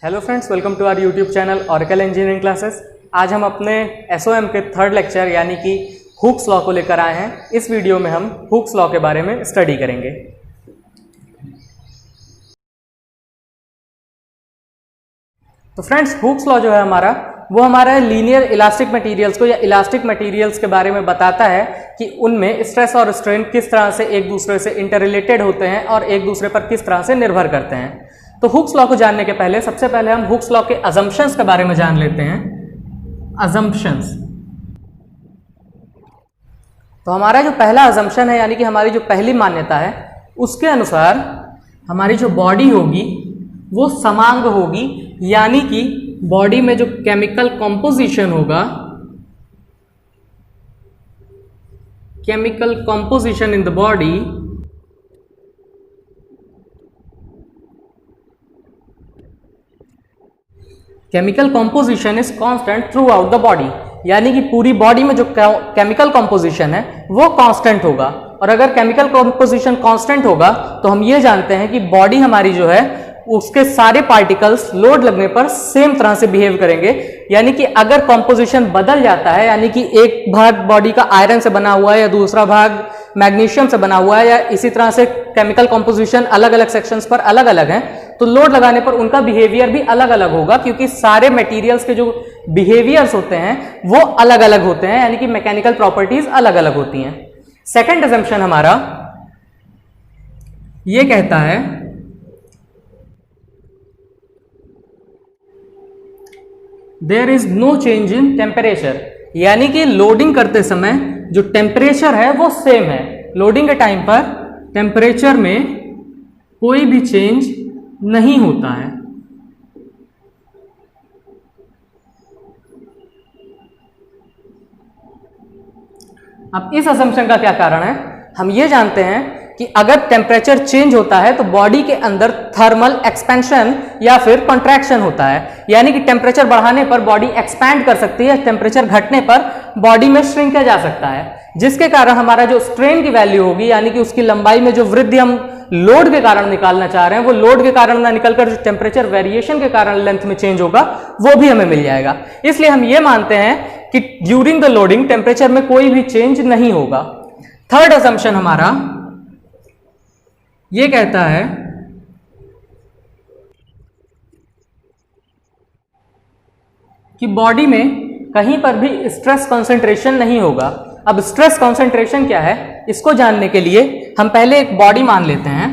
Hello friends, welcome to our YouTube channel Oracle engineering classes. आज हम अपने SOM के थर्ड लेक्चर यानी कि हुक्स लॉ को लेकर आए हैं। इस वीडियो में हम हुक्स लॉ के बारे में स्टडी करेंगे। तो फ्रेंड्स, हुक्स लॉ जो है वो हमारा लीनियर इलास्टिक मटेरियल्स को या इलास्टिक मटेरियल्स के बारे में बताता है कि उनमें स्ट्रेस और स्ट्रेन किस तरह से एक दूसरे से इंटररिलेटेड होते हैं और एक दूसरे पर किस तरह से निर्भर करते हैं। तो हुक्स लॉ को जानने के पहले सबसे पहले हम हुक्स लॉ के अजम्पशंस के बारे में जान लेते हैं। अजम्पशंस, तो हमारा जो पहला अजम्पशन है यानी कि हमारी जो पहली मान्यता है उसके अनुसार हमारी जो बॉडी होगी वो समांग होगी, यानी कि बॉडी में जो केमिकल कॉम्पोजिशन होगा, chemical composition in the body chemical composition is constant through out the body, यानी कि पूरी बॉडी में जो केमिकल कॉम्पोजिशन है वो कांस्टेंट होगा। और अगर केमिकल कॉम्पोजिशन कांस्टेंट होगा तो हम ये जानते हैं कि बॉडी हमारी जो है उसके सारे पार्टिकल्स लोड लगने पर सेम तरह से बिहेव करेंगे। यानी कि अगर कॉम्पोजिशन बदल जाता है, यानी कि एक भाग बॉडी का आयरन से बना हुआ है या दूसरा भाग मैग्नीशियम से बना हुआ है, या इसी तरह से केमिकल कॉम्पोजिशन अलग अलग सेक्शंस पर अलग अलग हैं, तो लोड लगाने पर उनका बिहेवियर भी अलग अलग होगा, क्योंकि सारे मटेरियल्स के जो बिहेवियर्स होते हैं वो अलग अलग होते हैं, यानी कि मैकेनिकल प्रॉपर्टीज अलग अलग होती हैं। सेकेंड अजम्पशन हमारा ये कहता है there is no change in temperature, यानी कि लोडिंग करते समय जो टेम्परेचर है वो सेम है। लोडिंग के टाइम पर टेम्परेचर में कोई भी चेंज नहीं होता है। अब इस असम्पशन का क्या कारण है? हम ये जानते हैं कि अगर टेम्परेचर चेंज होता है तो बॉडी के अंदर थर्मल एक्सपेंशन या फिर कॉन्ट्रैक्शन होता है, यानी कि टेम्परेचर बढ़ाने पर बॉडी एक्सपैंड कर सकती है, टेम्परेचर घटने पर बॉडी में श्रिंक किया जा सकता है, जिसके कारण हमारा जो स्ट्रेन की वैल्यू होगी, यानी कि उसकी लंबाई में जो वृद्धि हम लोड के कारण निकालना चाह रहे हैं, वो लोड के कारण ना निकलकर जो टेम्परेचर वेरिएशन के कारण लेंथ में चेंज होगा वो भी हमें मिल जाएगा। इसलिए हम ये मानते हैं कि ड्यूरिंग द लोडिंग टेम्परेचर में कोई भी चेंज नहीं होगा। थर्ड असम्पशन हमारा ये कहता है कि बॉडी में कहीं पर भी स्ट्रेस कंसंट्रेशन नहीं होगा। अब स्ट्रेस कंसंट्रेशन क्या है, इसको जानने के लिए हम पहले एक बॉडी मान लेते हैं।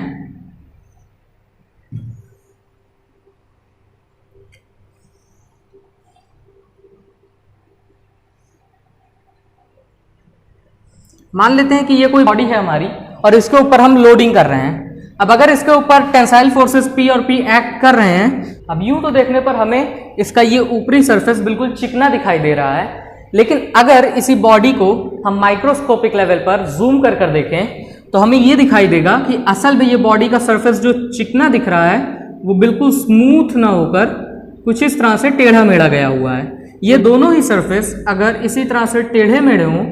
मान लेते हैं कि ये कोई बॉडी है हमारी और इसके ऊपर हम लोडिंग कर रहे हैं। अब अगर इसके ऊपर टेंसाइल फोर्सेस P और P एक्ट कर रहे हैं, अब यूं तो देखने पर हमें इसका ये ऊपरी सरफेस बिल्कुल चिकना दिखाई दे रहा है, लेकिन अगर इसी बॉडी को हम माइक्रोस्कोपिक लेवल पर जूम कर देखें तो हमें ये दिखाई देगा कि असल में ये बॉडी का सरफेस जो चिकना दिख रहा है वो बिल्कुल स्मूथ ना होकर कुछ इस तरह से टेढ़ा मेढ़ा गया हुआ है। ये दोनों ही सरफेस अगर इसी तरह से टेढ़े मेढ़े हों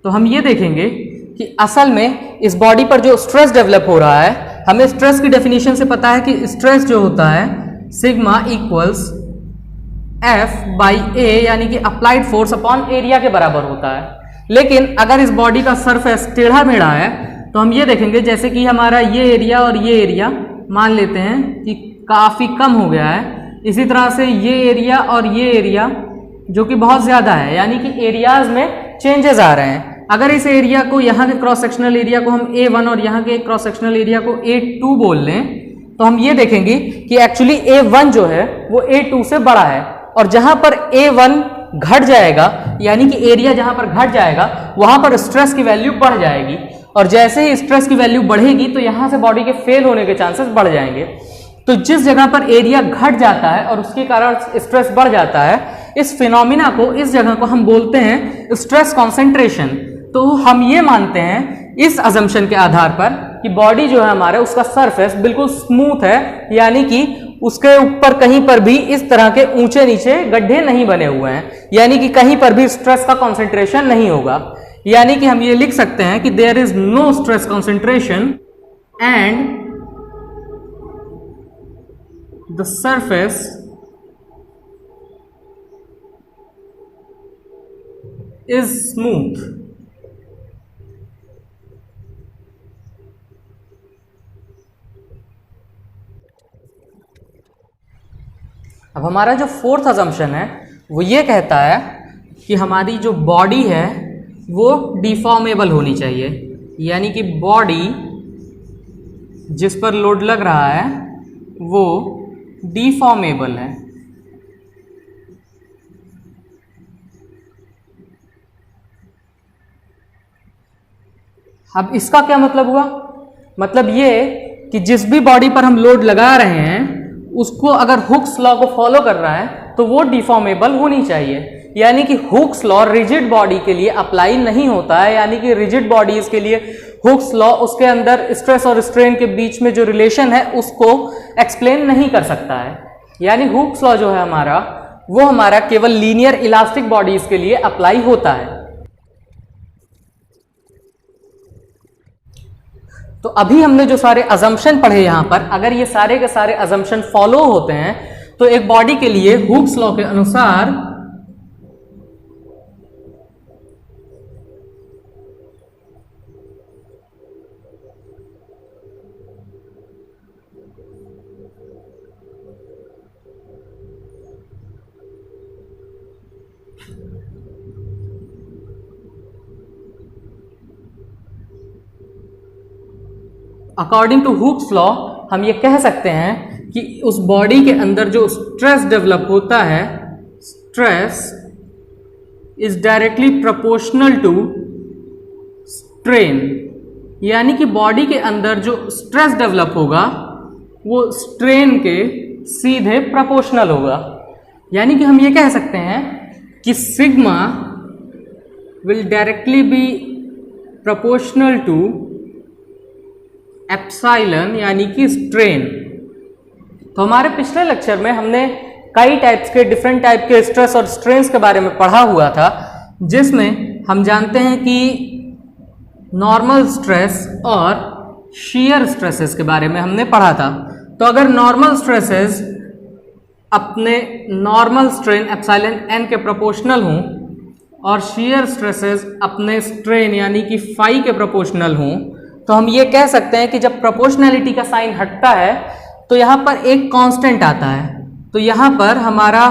तो हम ये देखेंगे कि असल में इस बॉडी पर जो स्ट्रेस डेवलप हो रहा है, हमें स्ट्रेस की डेफिनेशन से पता है कि स्ट्रेस जो होता है sigma equals F by A, यानी कि अप्लाइड फोर्स अपॉन एरिया के बराबर होता है। लेकिन अगर इस बॉडी का सरफेस टेढ़ा मेढ़ा है तो हम ये देखेंगे जैसे कि हमारा ये एरिया और ये एरिया मान लेते हैं कि काफ़ी कम हो गया है, इसी तरह से ये एरिया और ये एरिया जो कि बहुत ज़्यादा है, यानी कि एरियाज में चेंजेस आ रहे हैं। अगर इस एरिया को, यहाँ के क्रॉस सेक्शनल एरिया को हम A1 और यहाँ के क्रॉस सेक्शनल एरिया को A2 बोल लें तो हम ये देखेंगे कि एक्चुअली A1 जो है वो A2 से बड़ा है, और जहां पर A1 घट जाएगा, यानी कि एरिया जहां पर घट जाएगा वहां पर स्ट्रेस की वैल्यू बढ़ जाएगी, और जैसे ही स्ट्रेस की वैल्यू बढ़ेगी तो यहां से बॉडी के फेल होने के चांसेस बढ़ जाएंगे। तो जिस जगह पर एरिया घट जाता है और उसके कारण स्ट्रेस बढ़ जाता है, इस फिनोमिना को, इस जगह को हम बोलते हैं स्ट्रेस कॉन्सेंट्रेशन। तो हम ये मानते हैं इस अजम्पशन के आधार पर कि बॉडी जो है हमारे उसका सरफेस बिल्कुल स्मूथ है, यानी कि उसके ऊपर कहीं पर भी इस तरह के ऊंचे नीचे गड्ढे नहीं बने हुए हैं, यानी कि कहीं पर भी स्ट्रेस का कंसंट्रेशन नहीं होगा। यानी कि हम ये लिख सकते हैं कि there is no stress concentration and the surface is smooth. अब हमारा जो फोर्थ अजम्पशन है वो ये कहता है कि हमारी जो बॉडी है वो डिफॉर्मेबल होनी चाहिए, यानी कि बॉडी जिस पर लोड लग रहा है वो डिफॉर्मेबल है। अब इसका क्या मतलब हुआ? मतलब ये कि जिस भी बॉडी पर हम लोड लगा रहे हैं उसको अगर हुक्स लॉ को फॉलो कर रहा है तो वो डिफॉर्मेबल होनी चाहिए, यानी कि हुक्स लॉ रिजिड बॉडी के लिए अप्लाई नहीं होता है, यानी कि रिजिड बॉडीज के लिए हुक्स लॉ उसके अंदर स्ट्रेस और स्ट्रेन के बीच में जो रिलेशन है उसको एक्सप्लेन नहीं कर सकता है। यानी हुक्स लॉ जो है हमारा वो हमारा केवल लीनियर इलास्टिक बॉडीज के लिए अप्लाई होता है। तो अभी हमने जो सारे अजम्पशन पढ़े यहां पर, अगर ये सारे के सारे अजम्पशन फॉलो होते हैं तो एक बॉडी के लिए हुक्स लॉ के अनुसार अकॉर्डिंग टू हुक्स लॉ हम ये कह सकते हैं कि उस बॉडी के अंदर जो स्ट्रेस डेवलप होता है, stress is directly proportional to strain, यानी कि बॉडी के अंदर जो स्ट्रेस डेवलप होगा वो स्ट्रेन के सीधे प्रोपोर्शनल होगा। यानी कि हम ये कह सकते हैं कि sigma will directly be proportional to epsilon, यानी कि स्ट्रेन। तो हमारे पिछले लेक्चर में हमने कई टाइप्स के डिफरेंट टाइप के स्ट्रेस और स्ट्रेन्स के बारे में पढ़ा हुआ था, जिसमें हम जानते हैं कि नॉर्मल स्ट्रेस और शीयर स्ट्रेसेस के बारे में हमने पढ़ा था। तो अगर नॉर्मल स्ट्रेसेस अपने नॉर्मल स्ट्रेन एप्सिलॉन n के प्रोपोर्शनल हों और शीयर स्ट्रेसेस अपने स्ट्रेन यानी कि फाई के प्रोपोर्शनल हों, तो हम ये कह सकते हैं कि जब प्रोपोर्शनैलिटी का साइन हटता है तो यहाँ पर एक कांस्टेंट आता है। तो यहाँ पर हमारा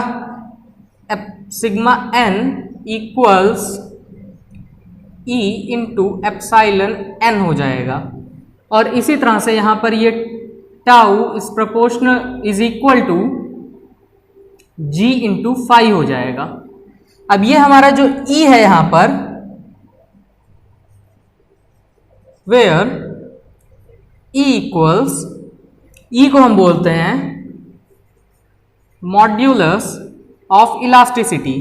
sigma n equals E into epsilon n हो जाएगा, और इसी तरह से यहाँ पर ये tau is proportional is equal to G into phi हो जाएगा। अब ये हमारा जो E है यहाँ पर, वेयर E इक्वल्स, E को हम बोलते हैं मॉड्यूलस ऑफ इलास्टिसिटी।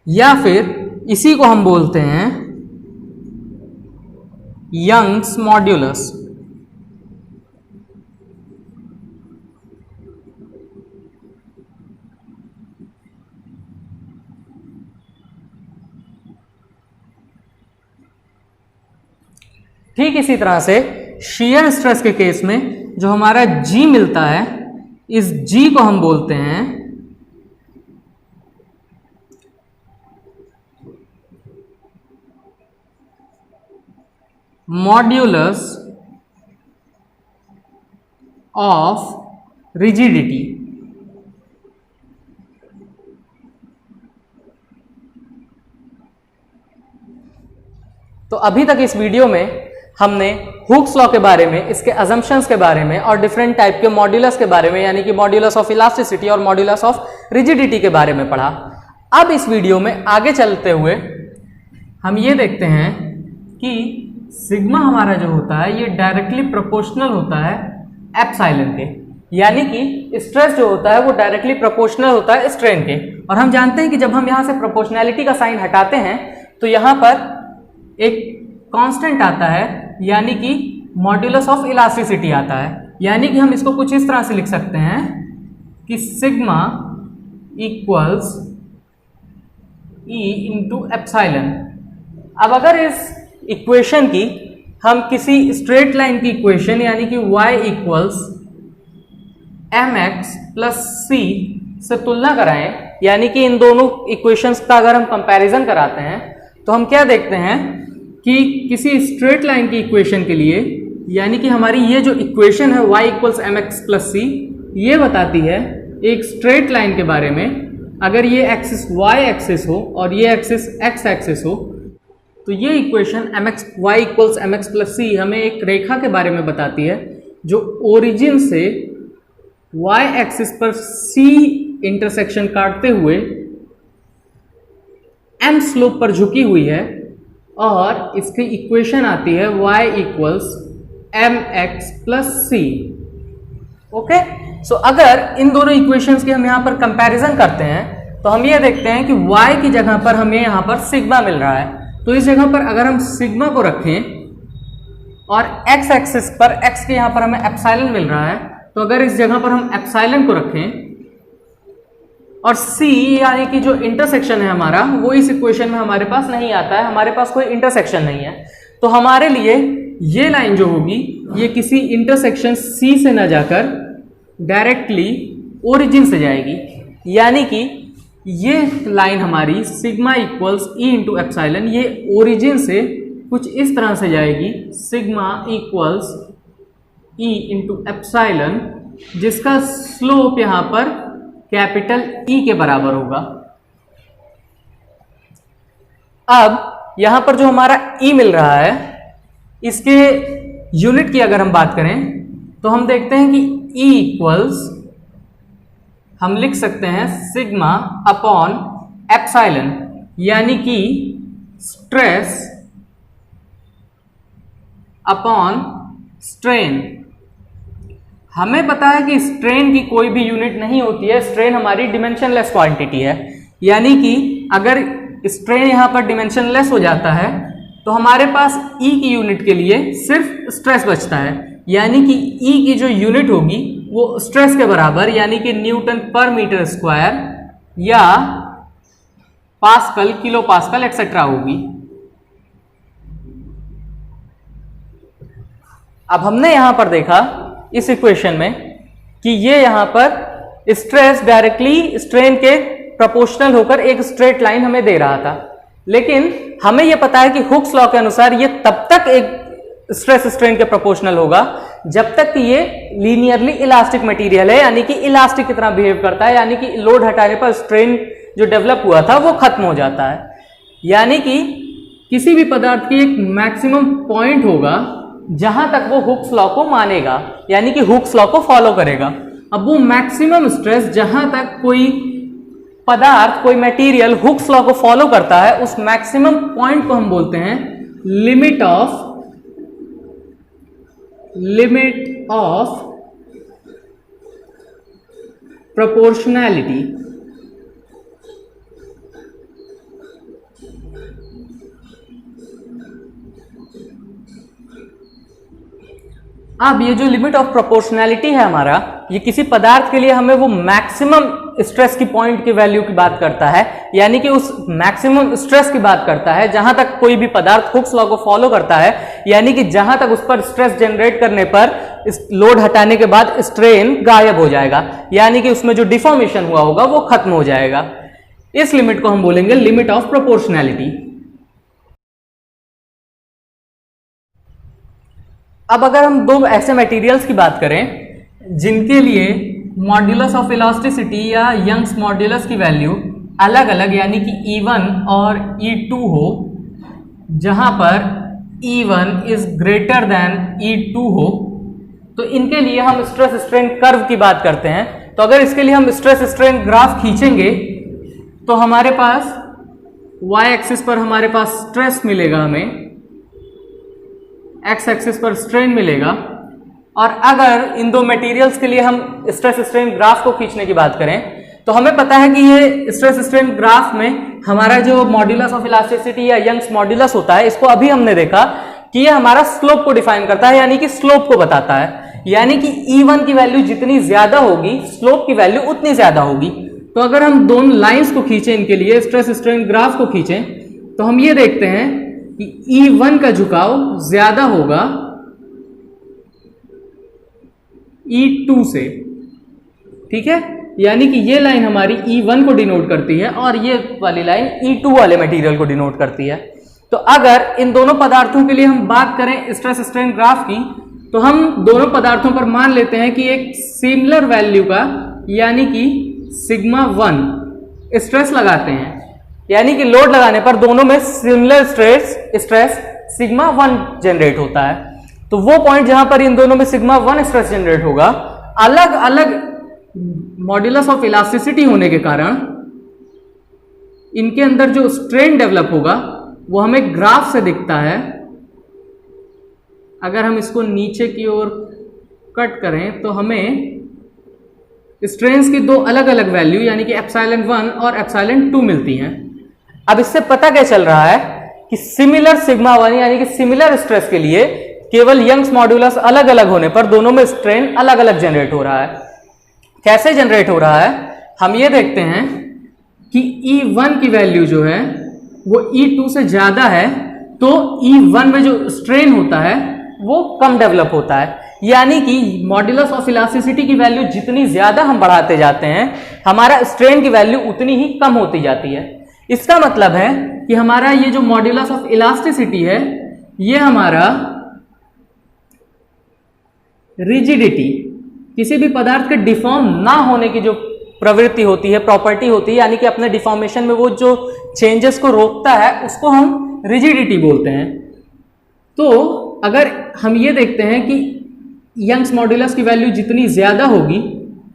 या फिर इसी को हम बोलते हैं यंग्स मॉड्यूलस। ठीक इसी तरह से शीयर स्ट्रेस के केस में जो हमारा G मिलता है, इस G को हम बोलते हैं मॉड्यूलस ऑफ रिजिडिटी। तो अभी तक इस वीडियो में हमने हुक्स लॉ के बारे में, इसके अजम्पशंस के बारे में और डिफरेंट टाइप के मॉड्यूलस के बारे में, यानी कि मॉड्यूलस ऑफ इलास्टिसिटी और मॉड्यूलस ऑफ रिजिडिटी के बारे में पढ़ा। अब इस वीडियो में आगे चलते हुए हम ये देखते हैं कि सिग्मा हमारा जो होता है ये डायरेक्टली प्रोपोर्शनल होता है एप्सिलॉन के, यानी कि स्ट्रेस जो होता है वो डायरेक्टली प्रोपोर्शनल होता है स्ट्रेन के। और हम जानते हैं कि जब हम यहाँ से प्रोपोर्शनैलिटी का साइन हटाते हैं तो यहाँ पर एक कांस्टेंट आता है, यानी कि मॉड्यूलस ऑफ इलास्टिसिटी आता है। यानी कि हम इसको कुछ इस तरह से लिख सकते हैं कि sigma equals E into epsilon. अब अगर इस इक्वेशन की हम किसी स्ट्रेट लाइन की इक्वेशन यानी कि y equals mx plus c से तुलना कराएं, यानी कि इन दोनों इक्वेशंस का अगर हम कंपैरिजन कराते हैं तो हम क्या देखते हैं कि किसी स्ट्रेट लाइन की इक्वेशन के लिए, यानी कि हमारी ये जो इक्वेशन है y equals mx plus c, ये बताती है एक स्ट्रेट लाइन के बारे में। अगर ये एक्सिस y एक्सिस हो और ये एक्सिस x एक्सिस हो तो ये equation mx y equals mx plus c हमें एक रेखा के बारे में बताती है जो ओरिजिन से y एक्सिस पर c इंटरसेक्शन काटते हुए m स्लोप पर झुकी हुई है, और इसकी इक्वेशन आती है y equals mx plus c। Okay, so अगर इन दोनों इक्वेशंस की हम यहाँ पर कंपैरिजन करते हैं तो हम ये देखते हैं कि y की जगह पर हमें यहाँ पर सिग्मा मिल रहा है। तो इस जगह पर अगर हम सिग्मा को रखें और x एक्सिस पर x के यहाँ पर हमें एप्सिलॉन मिल रहा है, तो अगर इस जगह पर हम एप्सिलॉन को रखें और c यानी कि जो इंटरसेक्शन है हमारा, वो इस इक्वेशन में हमारे पास नहीं आता है, हमारे पास कोई इंटरसेक्शन नहीं है, तो हमारे लिए ये लाइन जो होगी ये किसी इंटरसेक्शन c से न जाकर डायरेक्टली ओरिजिन से जाएगी, यानी कि ये लाइन हमारी sigma equals E into epsilon ये ओरिजिन से कुछ इस तरह से जाएगी, sigma equals E into epsilon, जिसका स्लोप यहाँ पर कैपिटल ई के बराबर होगा। अब यहाँ पर जो हमारा ई मिल रहा है, इसके यूनिट की अगर हम बात करें तो हम देखते हैं कि ई इक्वल्स हम लिख सकते हैं सिग्मा अपॉन एप्सिलॉन, यानी कि स्ट्रेस अपॉन स्ट्रेन। हमें पता है कि स्ट्रेन की कोई भी यूनिट नहीं होती है, स्ट्रेन हमारी डिमेंशनलेस क्वांटिटी है, यानी कि अगर स्ट्रेन यहां पर डिमेंशनलेस हो जाता है तो हमारे पास ई की यूनिट के लिए सिर्फ स्ट्रेस बचता है, यानी कि ई की जो यूनिट होगी वो स्ट्रेस के बराबर यानी कि न्यूटन पर मीटर स्क्वायर या पास्कल, किलो पास्कल एक्सेट्रा होगी। अब हमने यहां पर देखा इस इक्वेशन में कि ये यहां पर स्ट्रेस डायरेक्टली स्ट्रेन के प्रोपोर्शनल होकर एक स्ट्रेट लाइन हमें दे रहा था, लेकिन हमें यह पता है कि हुक्स लॉ के अनुसार ये तब तक एक स्ट्रेस स्ट्रेन के प्रोपोर्शनल होगा जब तक कि ये लीनियरली इलास्टिक मटेरियल है, यानी कि इलास्टिक की तरह बिहेव करता है, यानी कि लोड हटाने पर स्ट्रेन जो डेवलप हुआ था वो खत्म हो जाता है। यानी कि किसी भी पदार्थ की एक मैक्सिमम पॉइंट होगा जहां तक वो हुक्स लॉ को मानेगा, यानी कि हुक्स लॉ को फॉलो करेगा। अब वो मैक्सिमम स्ट्रेस जहां तक कोई पदार्थ, कोई मटेरियल हुक्स लॉ को फॉलो करता है, उस मैक्सिमम पॉइंट को हम बोलते हैं लिमिट ऑफ प्रोपोर्शनैलिटी। अब ये जो लिमिट ऑफ प्रोपोर्शनैलिटी है हमारा, ये किसी पदार्थ के लिए हमें वो मैक्सिमम स्ट्रेस की पॉइंट की वैल्यू की बात करता है, यानी कि उस मैक्सिमम स्ट्रेस की बात करता है जहां तक कोई भी पदार्थ हुक्स लॉ को फॉलो करता है, यानी कि जहां तक उस पर स्ट्रेस जनरेट करने पर लोड हटाने के बाद स्ट्रेन गायब हो जाएगा, यानी कि उसमें जो डिफॉर्मेशन हुआ होगा वो खत्म हो जाएगा। इस लिमिट को हम बोलेंगे लिमिट ऑफ प्रोपोर्शनैलिटी। अब अगर हम दो ऐसे मटेरियल्स की बात करें जिनके लिए मॉड्यूलस ऑफ इलास्टिसिटी या यंग्स मॉड्यूलस की वैल्यू अलग अलग, यानी कि E1 और E2 हो, जहां पर E1 is greater than E2 हो, तो इनके लिए हम स्ट्रेस स्ट्रेन कर्व की बात करते हैं। तो अगर इसके लिए हम स्ट्रेस स्ट्रेन ग्राफ खींचेंगे तो हमारे पास y एक्सिस पर हमारे पास स्ट्रेस मिलेगा, हमें x एक्सिस पर स्ट्रेन मिलेगा, और अगर इन दो मटेरियल्स के लिए हम स्ट्रेस स्ट्रेन ग्राफ को खींचने की बात करें तो हमें पता है कि ये स्ट्रेस स्ट्रेन ग्राफ में हमारा जो मॉड्यूलस ऑफ इलास्टिसिटी या यंग्स मॉड्यूलस होता है, इसको अभी हमने देखा कि ये हमारा स्लोप को डिफाइन करता है, यानी कि स्लोप को बताता है, यानी कि E1 की वैल्यू जितनी ज्यादा होगी स्लोप की वैल्यू उतनी ज्यादा होगी। तो अगर हम दोनों लाइंस को खींचें, इनके लिए स्ट्रेस स्ट्रेन ग्राफ को खींचें, तो हम ये देखते हैं कि E1 का झुकाव ज्यादा होगा E2 से। ठीक है, यानी कि ये लाइन हमारी E1 को डिनोट करती है और ये वाली लाइन E2 वाले मटेरियल को डिनोट करती है। तो अगर इन दोनों पदार्थों के लिए हम बात करें स्ट्रेस स्ट्रेन ग्राफ की, तो हम दोनों पदार्थों पर मान लेते हैं कि एक सिमिलर वैल्यू का यानी कि सिग्मा 1 स्ट्रेस लगाते हैं, यानी कि लोड लगाने पर दोनों में सिमिलर स्ट्रेस सिग्मा 1 जनरेट होता है। तो वो पॉइंट जहां पर इन दोनों में सिग्मा 1 स्ट्रेस जनरेट होगा, अलग अलग मॉड्यूलस ऑफ इलास्टिसिटी होने के कारण इनके अंदर जो स्ट्रेन डेवलप होगा वो हमें ग्राफ से दिखता है। अगर हम इसको नीचे की ओर कट करें तो हमें स्ट्रेन्स की दो अलग अलग वैल्यू यानी कि एप्सिलॉन 1 और एप्सिलॉन 2 मिलती हैं। अब इससे पता क्या चल रहा है कि सिमिलर सिग्मा 1 यानी कि सिमिलर स्ट्रेस के लिए केवल यंग्स मॉड्यूलस अलग अलग होने पर दोनों में स्ट्रेन अलग अलग जनरेट हो रहा है। कैसे जनरेट हो रहा है, हम ये देखते हैं कि E1 की वैल्यू जो है वो E2 से ज्यादा है, तो E1 में जो स्ट्रेन होता है वो कम डेवलप होता है। यानी कि मॉड्यूलस ऑफ इलास्टिसिटी की वैल्यू जितनी ज्यादा हम बढ़ाते जाते हैं, हमारा स्ट्रेन की वैल्यू उतनी ही कम होती जाती है। इसका मतलब है कि हमारा ये जो मॉड्यूलस ऑफ इलास्टिसिटी है, ये हमारा रिजिडिटी, किसी भी पदार्थ के डिफॉर्म ना होने की जो प्रवृत्ति होती है, प्रॉपर्टी होती है, यानी कि अपने डिफॉर्मेशन में वो जो चेंजेस को रोकता है, उसको हम रिजिडिटी बोलते हैं। तो अगर हम ये देखते हैं कि यंग्स मॉड्यूलस की वैल्यू जितनी ज्यादा होगी,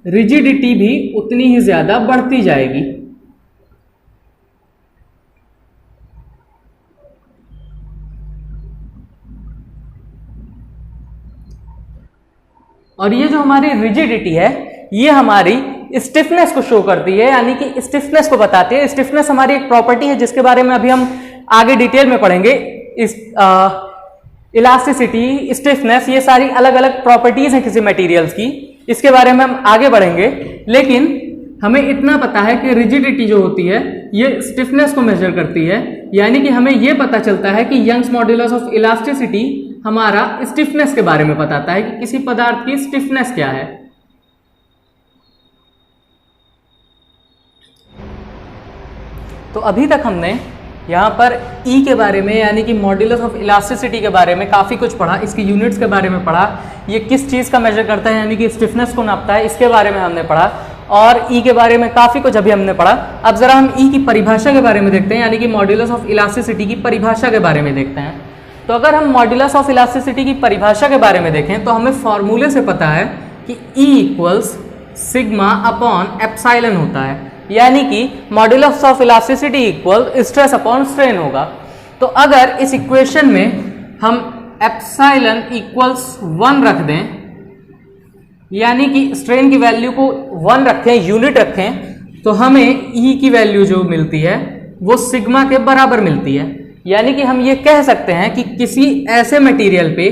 रिजिडिटी भी उतनी ही ज्यादा बढ़ती जाएगी। और ये जो हमारी रिजिडिटी है, ये हमारी स्टिफनेस को शो करती है, यानी कि स्टिफनेस को बताती है। स्टिफनेस हमारी एक प्रॉपर्टी है जिसके बारे में अभी हम आगे डिटेल में पढ़ेंगे। इलास्टिसिटी, स्टिफनेस, ये सारी अलग अलग प्रॉपर्टीज हैं किसी मटेरियल्स की, इसके बारे में हम आगे बढ़ेंगे। लेकिन हमें इतना पता है कि रिजिडिटी जो होती है ये स्टिफनेस को मेजर करती है, यानी कि हमें यह पता चलता है कि यंग्स मॉड्यूलस ऑफ इलास्टिसिटी हमारा स्टिफनेस के बारे में बताता है कि किसी पदार्थ की स्टिफनेस क्या है। तो अभी तक हमने यहाँ पर E के बारे में यानी कि मॉड्यूलस ऑफ इलास्टिसिटी के बारे में काफ़ी कुछ पढ़ा, इसकी यूनिट्स के बारे में पढ़ा, ये किस चीज़ का मेजर करता है यानी कि स्टिफनेस को नापता है, इसके बारे में हमने पढ़ा, और E के बारे में काफ़ी कुछ अभी हमने पढ़ा। अब ज़रा हम E की परिभाषा के बारे में देखते हैं, यानी कि मॉड्यूलस ऑफ इलास्टिसिटी की परिभाषा के बारे में देखते हैं। तो अगर हम मॉड्यूलस ऑफ इलास्टिसिटी की परिभाषा के बारे में देखें तो हमें फॉर्मूले से पता है कि E equals sigma upon epsilon होता है, यानी कि modulus of elasticity equal stress upon strain होगा। तो अगर इस इक्वेशन में हम एप्सिलॉन इक्वल्स 1 रख दें, यानी कि स्ट्रेन की वैल्यू को 1 रखें, यूनिट रखें, तो हमें E की वैल्यू जो मिलती है वो सिग्मा के बराबर मिलती है। यानी कि हम ये कह सकते हैं कि किसी ऐसे मटेरियल पे,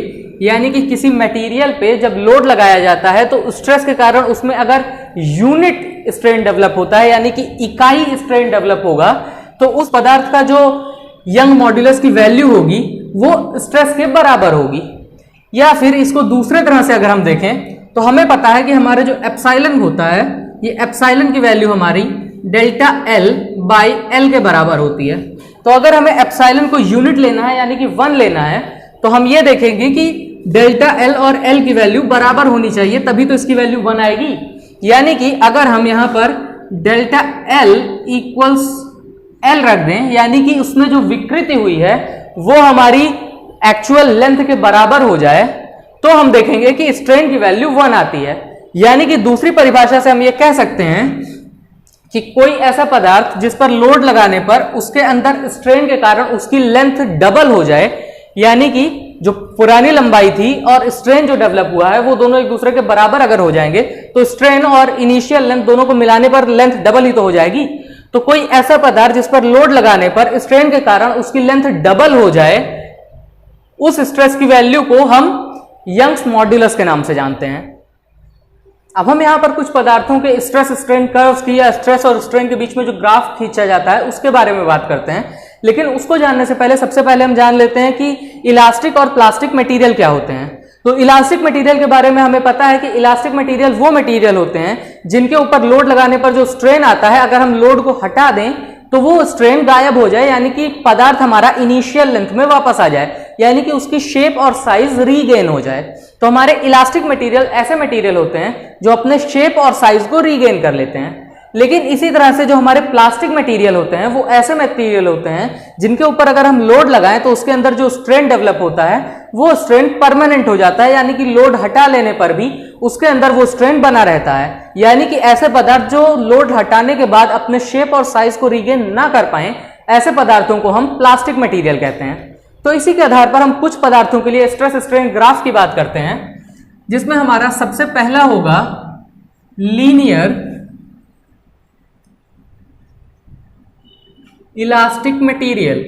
यानी कि किसी मटेरियल पे जब लोड लगाया जाता है तो स्ट्रेस के कारण उसमें अगर यूनिट स्ट्रेन डेवलप होता है, यानी कि इकाई स्ट्रेन डेवलप होगा, तो उस पदार्थ का जो यंग मॉड्यूलस की वैल्यू होगी वो स्ट्रेस के बराबर होगी। या फिर इसको दूसरे तरह से अगर हम देखें तो हमें पता है कि हमारे जो एप्सिलॉन होता है, ये एप्सिलॉन की वैल्यू हमारी डेल्टा L बाई L के बराबर होती है। तो अगर हमें एप्सिलॉन को यूनिट लेना है यानी कि 1 लेना है, तो हम ये देखेंगे कि डेल्टा L और L की वैल्यू बराबर होनी चाहिए, तभी तो इसकी वैल्यू 1 आएगी। यानी कि अगर हम यहां पर डेल्टा L इक्वल्स L रख दें, यानी कि उसमें जो विकृति हुई है वो हमारी एक्चुअल लेंथ के बराबर हो जाए, तो हम देखेंगे कि स्ट्रेन की वैल्यू 1 आती है। यानी कि दूसरी परिभाषा से हम ये कह सकते हैं कि कोई ऐसा पदार्थ जिस पर लोड लगाने पर उसके अंदर स्ट्रेन के कारण उसकी लेंथ डबल हो जाए, यानी कि जो पुरानी लंबाई थी और स्ट्रेन जो डेवलप हुआ है वो दोनों एक दूसरे के बराबर अगर हो जाएंगे, तो स्ट्रेन और इनिशियल लेंथ दोनों को मिलाने पर लेंथ डबल ही तो हो जाएगी। तो कोई ऐसा पदार्थ जिस पर लोड लगाने पर स्ट्रेन के कारण उसकी लेंथ डबल हो जाए, उस स्ट्रेस की वैल्यू को हम यंग्स मॉड्यूलस के नाम से जानते हैं। अब हम यहाँ पर कुछ पदार्थों के स्ट्रेस स्ट्रेन कर्व्स की या स्ट्रेस और स्ट्रेन के बीच में जो ग्राफ खींचा जाता है उसके बारे में बात करते हैं। लेकिन उसको जानने से पहले सबसे पहले हम जान लेते हैं कि इलास्टिक और प्लास्टिक मटेरियल क्या होते हैं। तो इलास्टिक मटेरियल के बारे में हमें पता है कि इलास्टिक मटेरियल वो मटेरियल होते हैं जिनके ऊपर लोड लगाने पर जो स्ट्रेन आता है, अगर हम लोड को हटा दें तो वो स्ट्रेन गायब हो जाए, यानी कि पदार्थ हमारा इनिशियल लेंथ में वापस आ जाए, यानी कि उसकी शेप और साइज रीगेन हो जाए। तो हमारे इलास्टिक मटेरियल ऐसे मटेरियल होते हैं जो अपने शेप और साइज को रीगेन कर लेते हैं। लेकिन इसी तरह से जो हमारे प्लास्टिक मटेरियल होते हैं वो ऐसे मटेरियल होते हैं जिनके ऊपर अगर हम लोड लगाएं तो उसके अंदर जो स्ट्रेन डेवलप होता है वो स्ट्रेन परमानेंट हो जाता है, यानी कि लोड हटा लेने पर भी उसके अंदर वो स्ट्रेन बना रहता है। यानी कि ऐसे पदार्थ जो लोड हटाने के बाद अपने शेप और साइज को रीगेन ना कर पाए, ऐसे पदार्थों को हम प्लास्टिक मटेरियल कहते हैं। तो इसी के आधार पर हम कुछ पदार्थों के लिए स्ट्रेस स्ट्रेन ग्राफ की बात करते हैं, जिसमें हमारा सबसे पहला होगा लीनियर इलास्टिक मटेरियल।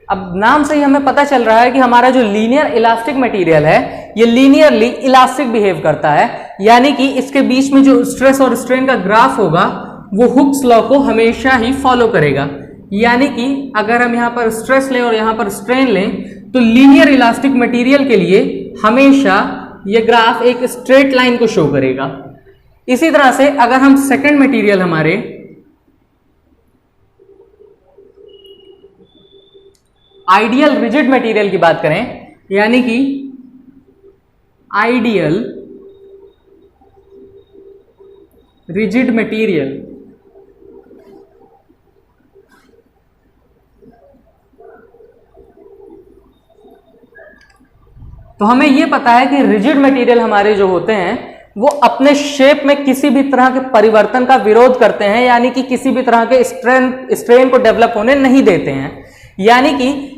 अब नाम से ही हमें पता चल रहा है कि हमारा जो लीनियर इलास्टिक मटेरियल है ये लीनियरली इलास्टिक बिहेव करता है, यानी कि इसके बीच में जो स्ट्रेस और स्ट्रेन का ग्राफ होगा वो हुक्स लॉ को हमेशा ही फॉलो करेगा। यानी कि अगर हम यहां पर स्ट्रेस लें और यहां पर स्ट्रेन लें तो लीनियर इलास्टिक मटेरियल के लिए हमेशा ये ग्राफ एक स्ट्रेट लाइन को शो करेगा। इसी तरह से अगर हम सेकंड मटेरियल हमारे आइडियल रिजिड मटेरियल की बात करें, यानी कि आइडियल रिजिड मटेरियल, तो हमें यह पता है कि रिजिड मटेरियल हमारे जो होते हैं वो अपने शेप में किसी भी तरह के परिवर्तन का विरोध करते हैं, यानी कि किसी भी तरह के स्ट्रेन को डेवलप होने नहीं देते हैं। यानी कि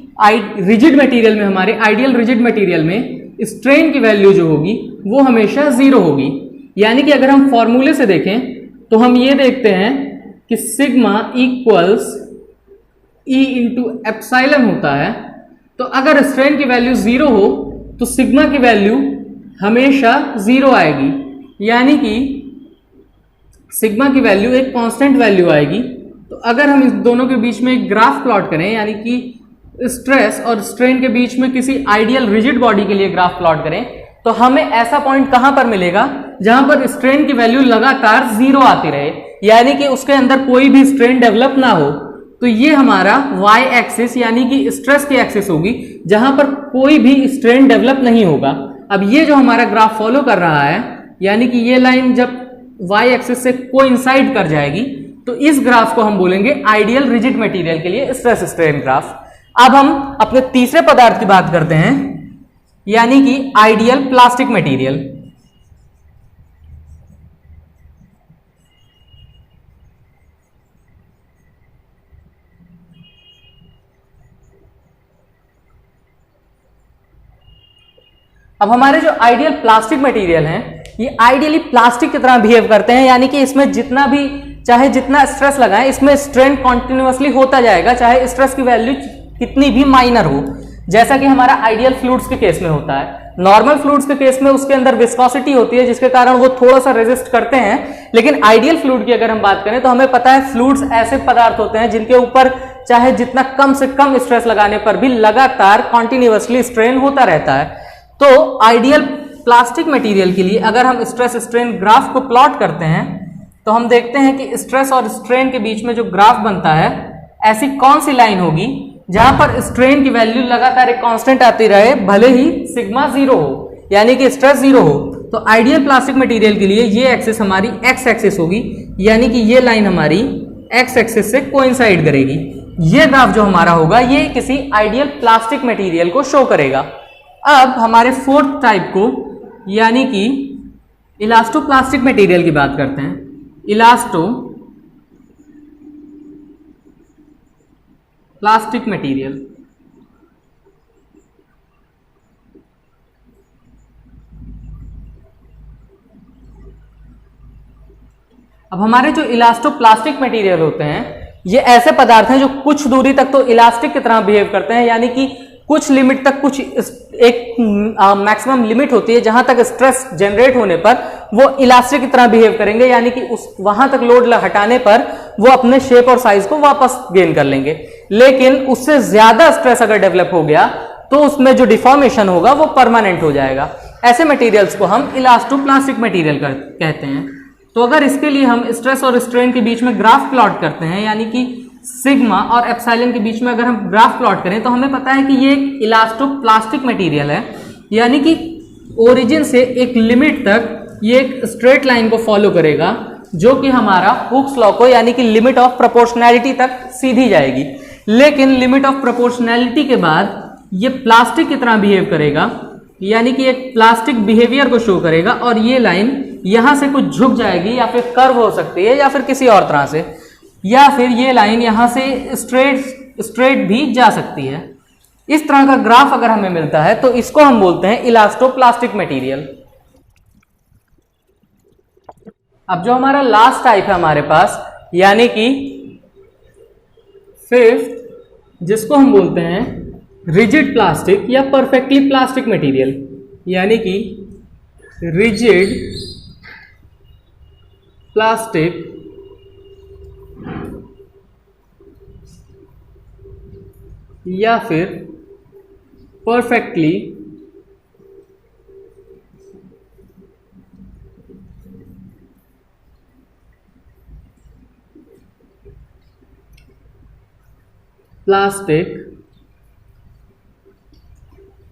रिजिड मटेरियल में, हमारे आइडियल रिजिड मटेरियल में स्ट्रेन की वैल्यू जो होगी वो हमेशा जीरो होगी। यानी कि अगर हम फॉर्मूले से देखें तो हम ये देखते हैं कि sigma equals E into epsilon होता है। तो अगर स्ट्रेन की वैल्यू जीरो हो तो सिग्मा की वैल्यू हमेशा जीरो आएगी, यानी कि सिग्मा की वैल्यू एक कांस्टेंट वैल्यू आएगी। तो अगर हम इस दोनों के बीच में एक ग्राफ प्लॉट करें, यानी कि स्ट्रेस और स्ट्रेन के बीच में किसी आइडियल रिजिड बॉडी के लिए ग्राफ प्लॉट करें, तो हमें ऐसा पॉइंट कहां पर मिलेगा जहां पर स्ट्रेन की वैल्यू लगातार जीरो आती रहे, यानी कि उसके अंदर कोई भी स्ट्रेन डेवलप ना हो। तो ये हमारा y एक्सिस यानी कि स्ट्रेस की एक्सिस होगी, जहां पर कोई भी स्ट्रेन डेवलप नहीं होगा। अब ये जो हमारा ग्राफ फॉलो कर रहा है, यानी कि ये लाइन जब y एक्सिस से कोइंसाइड कर जाएगी तो इस ग्राफ को हम बोलेंगे आइडियल रिजिड मटेरियल के लिए स्ट्रेस स्ट्रेन ग्राफ। अब हम अपने तीसरे पदार्थ की बात करते हैं, यानी कि आइडियल प्लास्टिक मटेरियल। अब हमारे जो आइडियल प्लास्टिक मटेरियल हैं ये आइडियली प्लास्टिक की तरह बिहेव करते हैं, यानी कि इसमें जितना भी चाहे जितना स्ट्रेस लगाएं इसमें स्ट्रेन कॉन्टिन्यूअसली होता जाएगा, चाहे स्ट्रेस की वैल्यू कितनी भी माइनर हो, जैसा कि हमारा आइडियल फ्लूइड्स के केस में होता है। नॉर्मल फ्लूइड्स के केस में उसके अंदर विस्कोसिटी होती है जिसके कारण वो थोड़ा सा रेजिस्ट करते हैं, लेकिन आइडियल फ्लूइड की अगर हम बात करें तो हमें पता है फ्लूइड्स ऐसे पदार्थ होते हैं जिनके ऊपर चाहे जितना कम से कम स्ट्रेस लगाने पर भी लगातार कॉन्टिन्यूअसली स्ट्रेन होता रहता है। तो आइडियल प्लास्टिक मटेरियल के लिए अगर हम स्ट्रेस स्ट्रेन ग्राफ को प्लॉट करते हैं तो हम देखते हैं कि स्ट्रेस और स्ट्रेन के बीच में जो ग्राफ बनता है, ऐसी कौन सी लाइन होगी जहां पर स्ट्रेन की वैल्यू लगातार एक कांस्टेंट आती रहे, भले ही सिग्मा जीरो हो, यानी कि स्ट्रेस जीरो हो। तो आइडियल प्लास्टिक मटेरियल के लिए ये एक्सिस हमारी एक्स एक्सिस होगी, यानी कि ये लाइन हमारी एक्स एक्सिस से कोइंसाइड करेगी। ये ग्राफ जो हमारा होगा ये किसी आइडियल प्लास्टिक मटेरियल को शो करेगा। अब हमारे फोर्थ टाइप को, यानी कि इलास्टो प्लास्टिक मटेरियल की बात करते हैं। इलास्टो प्लास्टिक मटेरियल, अब हमारे जो इलास्टो प्लास्टिक मटेरियल होते हैं ये ऐसे पदार्थ हैं जो कुछ दूरी तक तो इलास्टिक की तरह बिहेव करते हैं, यानी कि कुछ लिमिट तक, कुछ एक मैक्सिमम लिमिट होती है जहां तक स्ट्रेस जनरेट होने पर वो इलास्टिक की तरह बिहेव करेंगे, यानी कि उस वहां तक लोड हटाने पर वो अपने शेप और साइज को वापस गेन कर लेंगे। लेकिन उससे ज्यादा स्ट्रेस अगर डेवलप हो गया तो उसमें जो डिफॉर्मेशन होगा वो परमानेंट हो जाएगा। ऐसे मटेरियल्स को हम इलास्टोप्लास्टिक मटेरियल कहते हैं। तो अगर इसके लिए हम स्ट्रेस और स्ट्रेन के बीच में ग्राफ प्लॉट करते हैं, यानी कि सिग्मा और एप्सिलॉन के बीच में अगर हम ग्राफ प्लॉट करें तो हमें पता है कि ये एक इलास्टोप्लास्टिक मटेरियल है, यानी कि ओरिजिन से एक लिमिट तक ये एक स्ट्रेट लाइन को फॉलो करेगा जो कि हमारा हुक्स लॉ को, यानी कि लिमिट ऑफ प्रोपोर्शनैलिटी तक सीधी जाएगी। लेकिन लिमिट ऑफ प्रोपोर्शनैलिटी के बाद ये प्लास्टिक की तरह बिहेव करेगा, यानी कि एक प्लास्टिक बिहेवियर को शो करेगा, और ये लाइन यहां से कुछ झुक जाएगी या फिर कर्व हो सकती है या फिर किसी और तरह से, या फिर ये लाइन यहां से स्ट्रेट भी जा सकती है। इस तरह का ग्राफ अगर हमें मिलता है तो इसको हम बोलते हैं इलास्टोप्लास्टिक मटेरियल। अब जो हमारा लास्ट टाइप है हमारे पास, यानी कि फिफ्थ, जिसको हम बोलते हैं रिजिड प्लास्टिक या परफेक्टली प्लास्टिक मटेरियल, यानी कि रिजिड प्लास्टिक या फिर परफेक्टली प्लास्टिक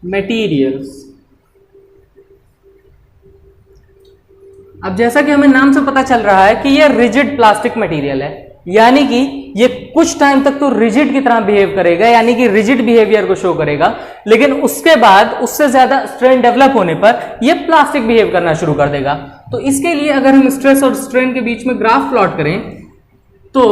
मटेरियल्स। अब जैसा कि हमें नाम से पता चल रहा है कि ये रिजिड प्लास्टिक मटेरियल है, यानी कि ये कुछ टाइम तक तो रिजिड की तरह बिहेव करेगा, यानी कि रिजिड बिहेवियर को शो करेगा, लेकिन उसके बाद उससे ज्यादा स्ट्रेन डेवलप होने पर ये प्लास्टिक बिहेव करना शुरू कर देगा। तो इसके लिए अगर हम स्ट्रेस और स्ट्रेन के बीच में ग्राफ प्लॉट करें तो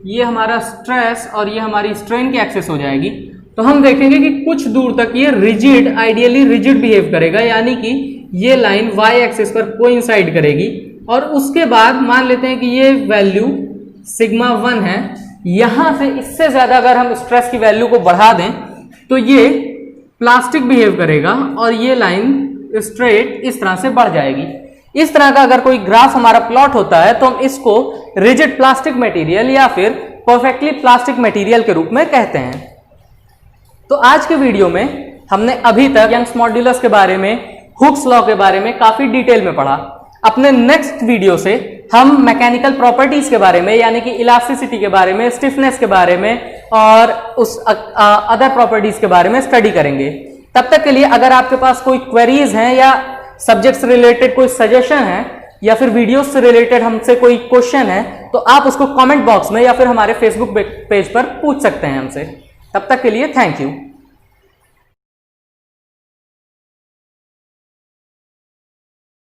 ये हमारा स्ट्रेस और ये हमारी स्ट्रेन की एक्सिस हो जाएगी। तो हम देखेंगे कि कुछ दूर तक ये रिजिड, आइडियली रिजिड बिहेव करेगा, यानी कि ये लाइन वाई एक्सिस पर कोइंसाइड करेगी, और उसके बाद मान लेते हैं कि ये वैल्यू सिग्मा 1 है। यहां से इससे ज्यादा अगर हम स्ट्रेस की वैल्यू को बढ़ा दें तो ये प्लास्टिक बिहेव करेगा और ये लाइन स्ट्रेट इस तरह से बढ़ जाएगी। इस तरह का अगर कोई ग्राफ हमारा प्लॉट होता है तो हम इसको रिजिड प्लास्टिक मटेरियल या फिर परफेक्टली प्लास्टिक मटेरियल के रूप में कहते हैं। तो आज के वीडियो में हमने अभी तक यंग्स मॉड्यूलस के बारे में, हुक्स लॉ के बारे में काफी डिटेल में पढ़ा। अपने नेक्स्ट वीडियो से हम मैकेनिकल प्रॉपर्टीज के बारे में, यानी कि इलास्टिसिटी के बारे में, स्टिफनेस के बारे में और उस अदर प्रॉपर्टीज के बारे में स्टडी करेंगे। तब तक के लिए अगर आपके पास कोई क्वेरीज हैं या सब्जेक्ट से रिलेटेड कोई सजेशन है या फिर वीडियोस से रिलेटेड हमसे कोई क्वेश्चन है तो आप उसको कमेंट बॉक्स में या फिर हमारे फेसबुक पेज पर पूछ सकते हैं हमसे। तब तक के लिए थैंक यू।